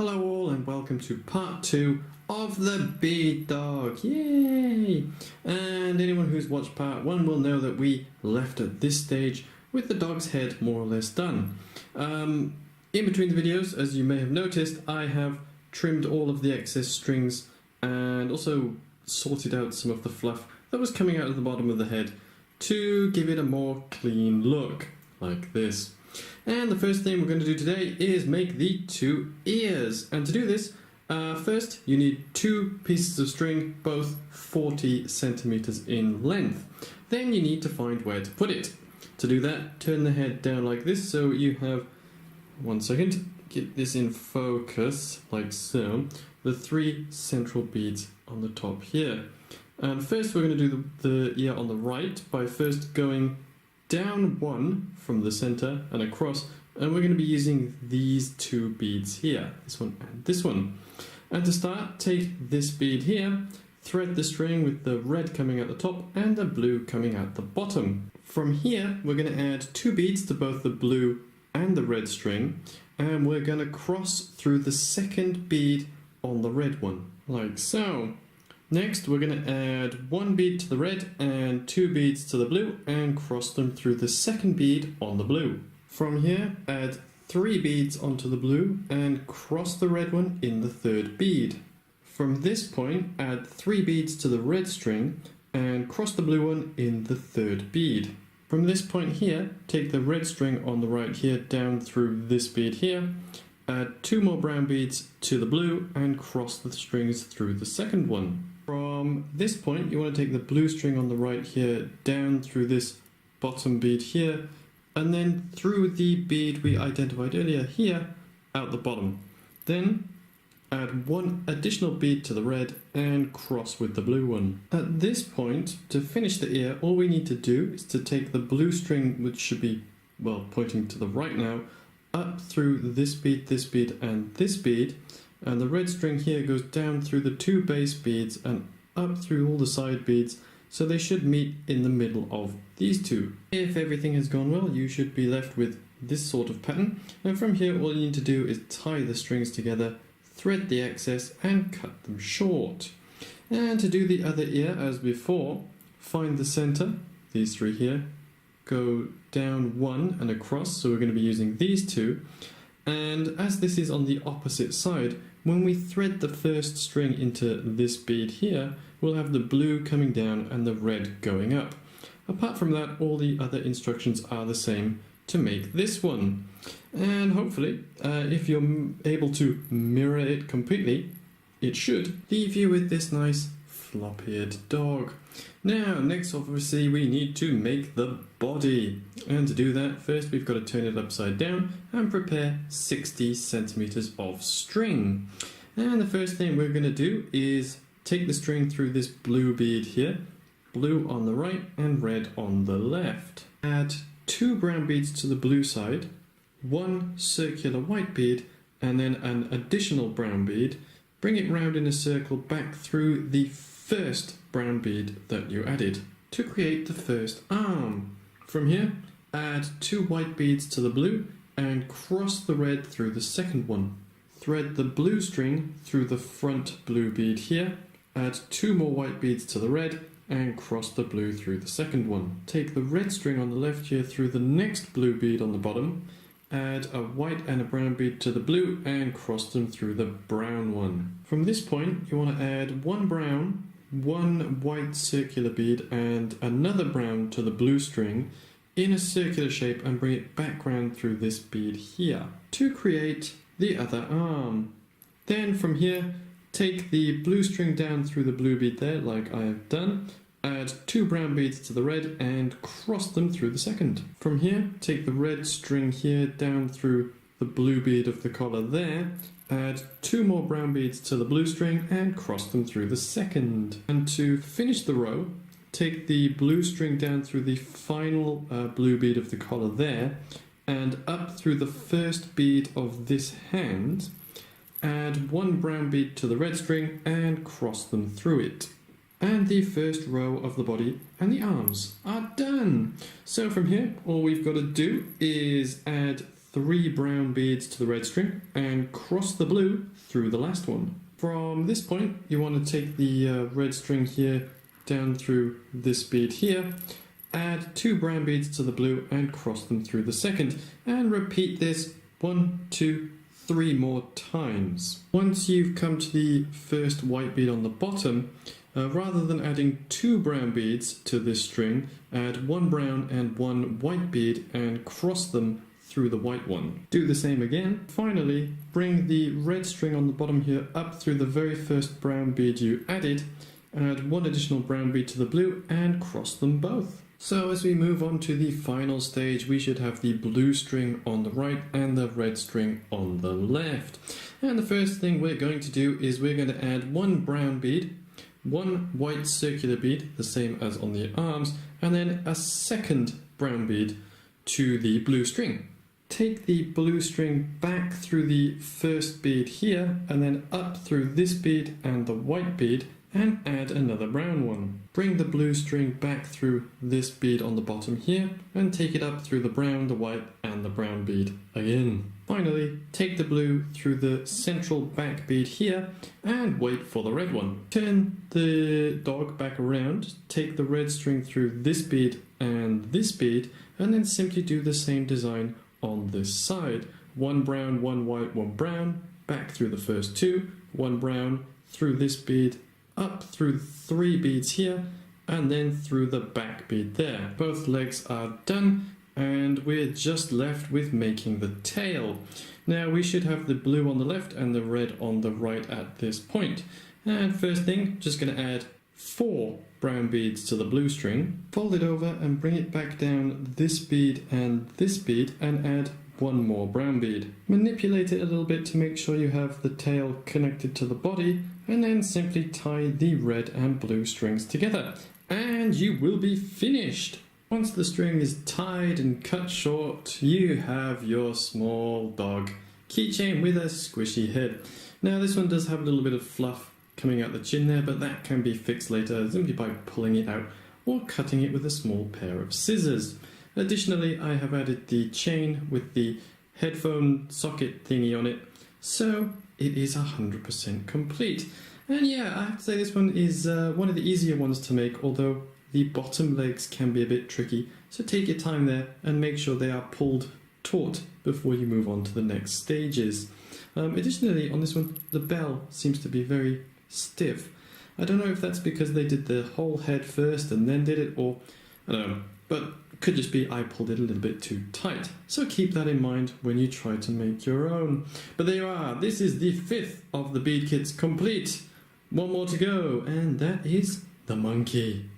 Hello all and welcome to part 2 of the bead dog. Yay! And anyone who's watched part 1 will know that we left at this stage with the dog's head more or less done. In between the videos, as you may have noticed, I have trimmed all of the excess strings and also sorted out some of the fluff that was coming out of the bottom of the head to give it a more clean look, like this. And the first thing we're going to do today is make the 2 ears. And to do this, first you need 2 pieces of string, both 40 centimeters in length. Then you need to find where to put it. To do that, turn the head down like this so you have, one second, get this in focus, like so, the 3 central beads on the top here. And first we're going to do the ear on the right by first going down 1 from the center and across, and we're going to be using these 2 beads here, this one and this one. And to start, take this bead here, thread the string with the red coming at the top and the blue coming at the bottom. From here we're going to add 2 beads to both the blue and the red string, and we're going to cross through the second bead on the red one, like so. Next, we're going to add 1 bead to the red and 2 beads to the blue and cross them through the second bead on the blue. From here, add 3 beads onto the blue and cross the red one in the third bead. From this point, add 3 beads to the red string and cross the blue one in the third bead. From this point here, take the red string on the right here down through this bead here, add 2 more brown beads to the blue and cross the strings through the second one. From this point, you want to take the blue string on the right here down through this bottom bead here, and then through the bead we identified earlier here, out the bottom. Then add 1 additional bead to the red and cross with the blue one. At this point, to finish the ear, all we need to do is to take the blue string, which should be, well, pointing to the right now, up through this bead, and this bead, and the red string here goes down through the 2 base beads and up through all the side beads, so they should meet in the middle of these 2. If everything has gone well, you should be left with this sort of pattern, and from here all you need to do is tie the strings together, thread the excess and cut them short. And to do the other ear as before, find the center, these 3 here, go down 1 and across, so we're going to be using these 2, and as this is on the opposite side, when we thread the first string into this bead here, we'll have the blue coming down and the red going up. Apart from that, all the other instructions are the same to make this one. And hopefully, if you're able to mirror it completely, it should leave you with this nice flop-eared dog. Now, next obviously we need to make the body. And to do that, first we've got to turn it upside down and prepare 60 centimeters of string. And the first thing we're going to do is take the string through this blue bead here, blue on the right and red on the left. Add 2 brown beads to the blue side, 1 circular white bead, and then an additional brown bead. Bring it round in a circle back through the first brown bead that you added to create the first arm. From here, add 2 white beads to the blue and cross the red through the second one. Thread the blue string through the front blue bead here, add 2 more white beads to the red and cross the blue through the second one. Take the red string on the left here through the next blue bead on the bottom, add a white and a brown bead to the blue and cross them through the brown one. From this point, you want to add 1 brown, 1 white circular bead and another brown to the blue string in a circular shape and bring it back round through this bead here to create the other arm. Then from here, take the blue string down through the blue bead there, like I have done, add 2 brown beads to the red and cross them through the second. From here, take the red string here down through the blue bead of the collar there, add 2 more brown beads to the blue string and cross them through the second. And to finish the row, take the blue string down through the final blue bead of the collar there and up through the first bead of this hand, add 1 brown bead to the red string and cross them through it. And the first row of the body and the arms are done. So from here, all we've got to do is add 3 brown beads to the red string and cross the blue through the last one. From this point, you want to take the red string here down through this bead here, add 2 brown beads to the blue and cross them through the second, and repeat this 1, 2, 3 more times. Once you've come to the first white bead on the bottom, rather than adding 2 brown beads to this string, add 1 brown and 1 white bead and cross them through the white one. Do the same again. Finally, bring the red string on the bottom here up through the very first brown bead you added, add 1 additional brown bead to the blue and cross them both. So as we move on to the final stage, we should have the blue string on the right and the red string on the left. And the first thing we're going to do is we're going to add 1 brown bead, 1 white circular bead, the same as on the arms, and then a second brown bead to the blue string. Take the blue string back through the first bead here and then up through this bead and the white bead and add another brown one. Bring the blue string back through this bead on the bottom here and take it up through the brown, the white and the brown bead again. Finally, take the blue through the central back bead here and wait for the red one. Turn the dog back around, take the red string through this bead and then simply do the same design on this side. 1 brown, 1 white, 1 brown, back through the first 2, 1 brown, through this bead, up through 3 beads here, and then through the back bead there. Both legs are done, and we're just left with making the tail. Now we should have the blue on the left and the red on the right at this point. And first thing, just going to add 4 brown beads to the blue string, fold it over and bring it back down this bead and add 1 more brown bead. Manipulate it a little bit to make sure you have the tail connected to the body, and then simply tie the red and blue strings together and you will be finished. Once the string is tied and cut short, you have your small dog keychain with a squishy head. Now this one does have a little bit of fluff coming out the chin there, but that can be fixed later simply by pulling it out or cutting it with a small pair of scissors. Additionally, I have added the chain with the headphone socket thingy on it, so it is 100% complete. And yeah, I have to say this one is one of the easier ones to make, although the bottom legs can be a bit tricky, so take your time there and make sure they are pulled taut before you move on to the next stages. Additionally, on this one, the bell seems to be very stiff. I don't know if that's because they did the whole head first and then did it, or I don't know, but it could just be I pulled it a little bit too tight. So keep that in mind when you try to make your own. But there you are, this is the 5th of the bead kits complete. 1 more to go, and that is the monkey.